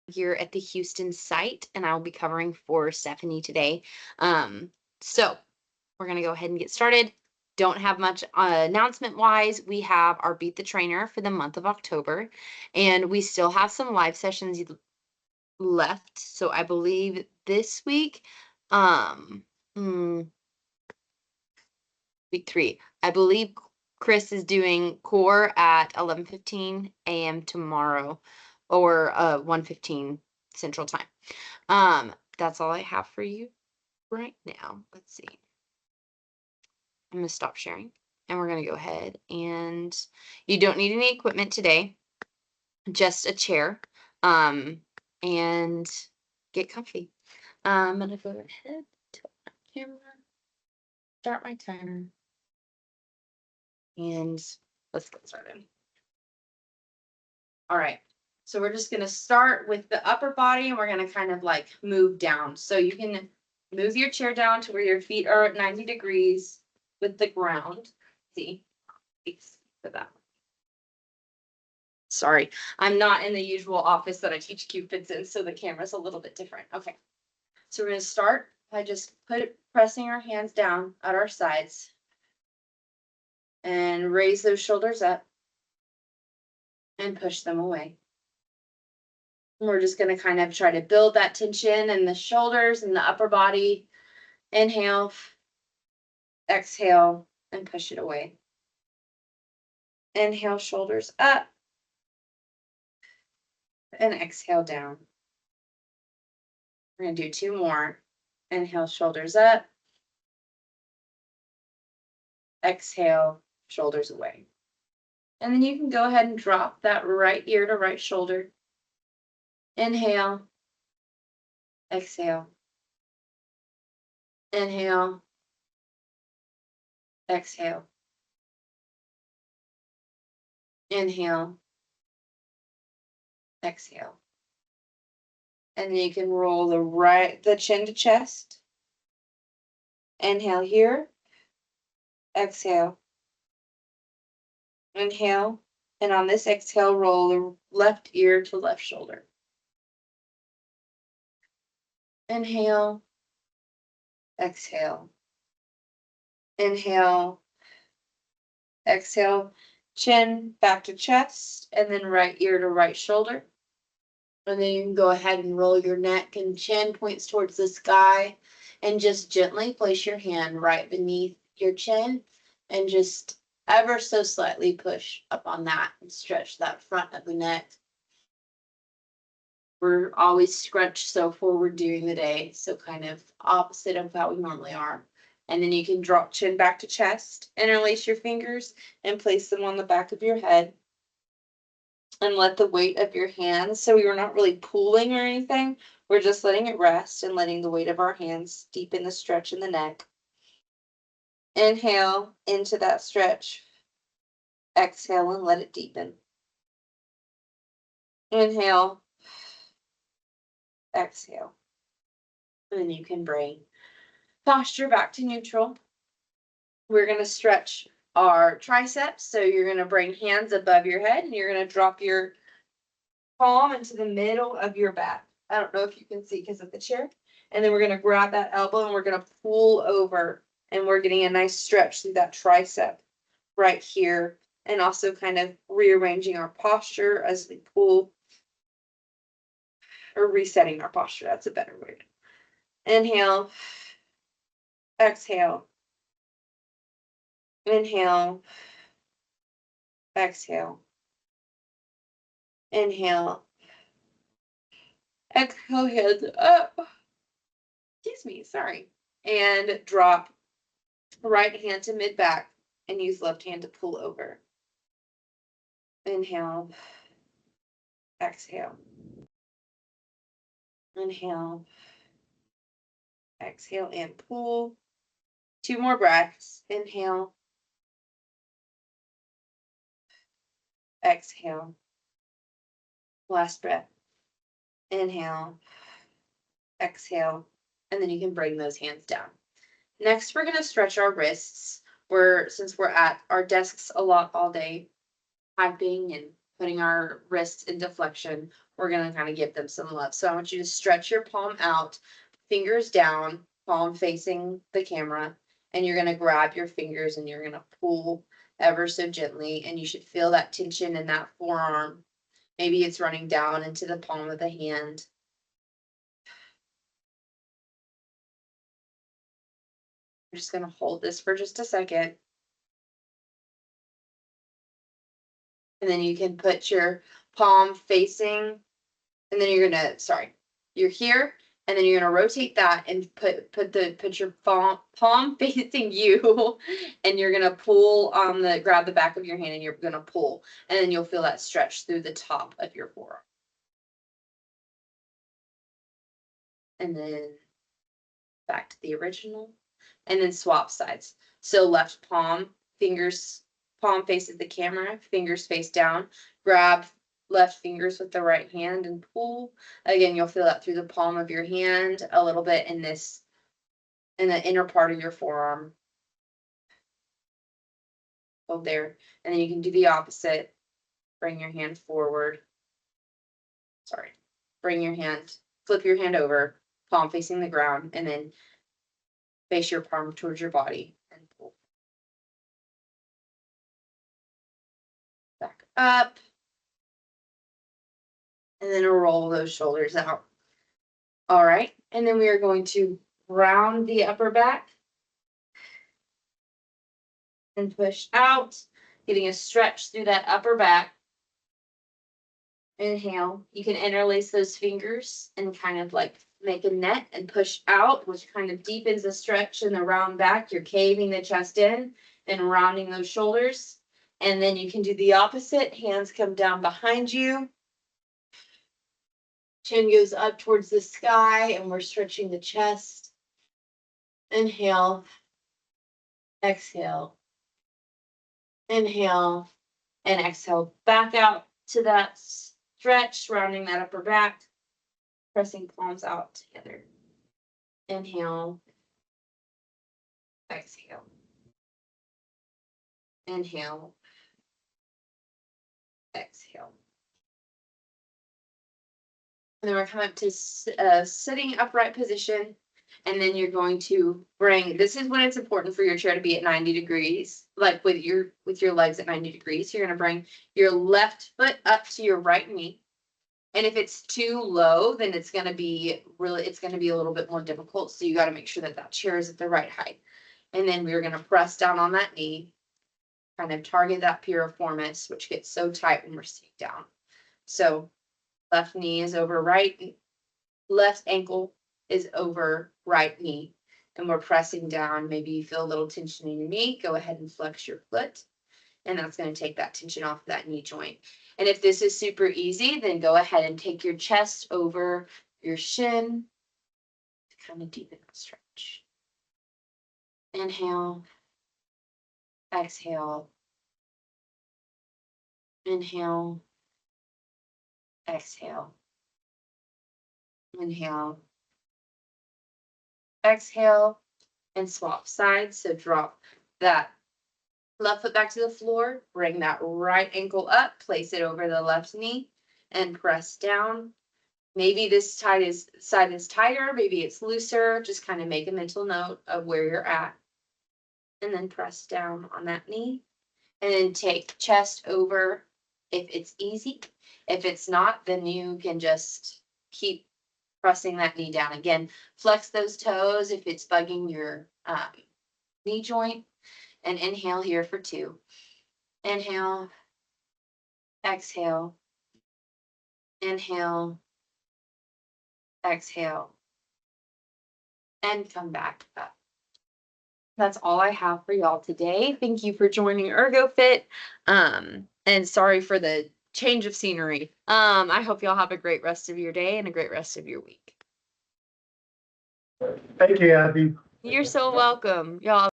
here at the Houston site, and I will be covering for Stephanie today. So we're going to go ahead and get started. Don't have much announcement wise. We have our Beat the Trainer for the month of October, and we still have some live sessions left. So I believe this week, um, week 3, I believe Chris is doing core at 11:15 a.m. tomorrow, or 1:15 Central Time. That's all I have for you right now. Let's see. I'm going to stop sharing, and we're going to go ahead, and you don't need any equipment today, just a chair, and get comfy. I'm going to go ahead, tilt my camera, start my timer, and let's get started. All right. So we're just going to start with the upper body, and we're going to kind of like move down. So you can move your chair down to where your feet are at 90 degrees with the ground. See, for that. Sorry, I'm not in the usual office that I teach Cupids in, so the camera's a little bit different. Okay. So we're going to start by just pressing our hands down at our sides and raise those shoulders up and push them away. We're just going to kind of try to build that tension in the shoulders and the upper body. Inhale, exhale, and push it away. Inhale, shoulders up, and exhale down. We're going to do 2 more. Inhale, shoulders up. Exhale, shoulders away. And then you can go ahead and drop that right ear to right shoulder. Inhale, exhale. Inhale, exhale. Inhale, exhale. And then you can roll the chin to chest. Inhale here, exhale. Inhale, and on this exhale, roll the left ear to left shoulder. Inhale, exhale. Inhale, exhale, chin back to chest, and then right ear to right shoulder. And then you can go ahead and roll your neck and chin points towards the sky, and just gently place your hand right beneath your chin and just ever so slightly push up on that and stretch that front of the neck. We're always scrunched so forward during the day, so kind of opposite of how we normally are. And then you can drop chin back to chest, interlace your fingers and place them on the back of your head. And let the weight of your hands, so you're not really pulling or anything, we're just letting it rest and letting the weight of our hands deepen the stretch in the neck. Inhale into that stretch. Exhale and let it deepen. Inhale. Exhale. And then you can bring posture back to neutral. We're going to stretch our triceps. So you're going to bring hands above your head and you're going to drop your palm into the middle of your back. I don't know if you can see because of the chair. And then we're going to grab that elbow and we're going to pull over, and we're getting a nice stretch through that tricep right here, and also kind of rearranging our posture as we pull, or resetting our posture. That's a better word. Inhale, exhale. Inhale, exhale. Inhale, exhale, hands up. Excuse me, sorry. And drop right hand to mid back and use left hand to pull over. Inhale, exhale. Inhale, exhale, and pull. 2 more breaths. Inhale, exhale. Last breath. Inhale, exhale, and then you can bring those hands down. Next, we're going to stretch our wrists. Since we're at our desks a lot all day, typing and putting our wrists into flexion, we're going to kind of give them some love. So I want you to stretch your palm out, fingers down, palm facing the camera, and you're going to grab your fingers and you're going to pull ever so gently, and you should feel that tension in that forearm. Maybe it's running down into the palm of the hand. I'm just going to hold this for just a second. And then you can put your palm facing, and then you're going to, you're here, and then you're going to rotate that and put your palm facing you, and you're going to pull on grab the back of your hand, and you're going to pull, and then you'll feel that stretch through the top of your forearm. And then back to the original, and then swap sides. So left palm, palm faces the camera, fingers face down, grab left fingers with the right hand and pull. Again, you'll feel that through the palm of your hand, a little bit in the inner part of your forearm. Hold there. And then you can do the opposite. Bring your hand forward. Flip your hand over, palm facing the ground, and then face your palm towards your body and pull. Back up. And then roll those shoulders out. All right. And then we are going to round the upper back and push out, getting a stretch through that upper back. Inhale. You can interlace those fingers and kind of like make a net and push out, which kind of deepens the stretch in the round back. You're caving the chest in and rounding those shoulders. And then you can do the opposite. Hands come down behind you. Chin goes up towards the sky, and we're stretching the chest. Inhale. Exhale. Inhale. And exhale. Back out to that stretch, rounding that upper back. Pressing palms out together. Inhale. Exhale. Inhale. Exhale. And then we're coming up to sitting upright position. And then you're going to this is when it's important for your chair to be at 90 degrees, like with your legs at 90 degrees. So you're going to bring your left foot up to your right knee. And if it's too low, then it's going to be a little bit more difficult. So you got to make sure that chair is at the right height. And then we're going to press down on that knee, kind of target that piriformis, which gets so tight when we're sitting down. So left knee is over right, left ankle is over right knee. And we're pressing down. Maybe you feel a little tension in your knee. Go ahead and flex your foot. And that's going to take that tension off of that knee joint. And if this is super easy, then go ahead and take your chest over your shin to kind of deepen the stretch. Inhale. Exhale. Inhale. Exhale. Inhale. Exhale. And swap sides. So drop that left foot back to the floor, bring that right ankle up, place it over the left knee, and press down. Maybe this side is tighter, maybe it's looser. Just kind of make a mental note of where you're at. And then press down on that knee. And then take chest over if it's easy. If it's not, then you can just keep pressing that knee down. Again, flex those toes if it's bugging your knee joint. And inhale here for 2. Inhale. Exhale. Inhale. Exhale. And come back up. That's all I have for y'all today. Thank you for joining ErgoFit. And sorry for the change of scenery. I hope y'all have a great rest of your day and a great rest of your week. Thank you, Abby. You're so welcome. Y'all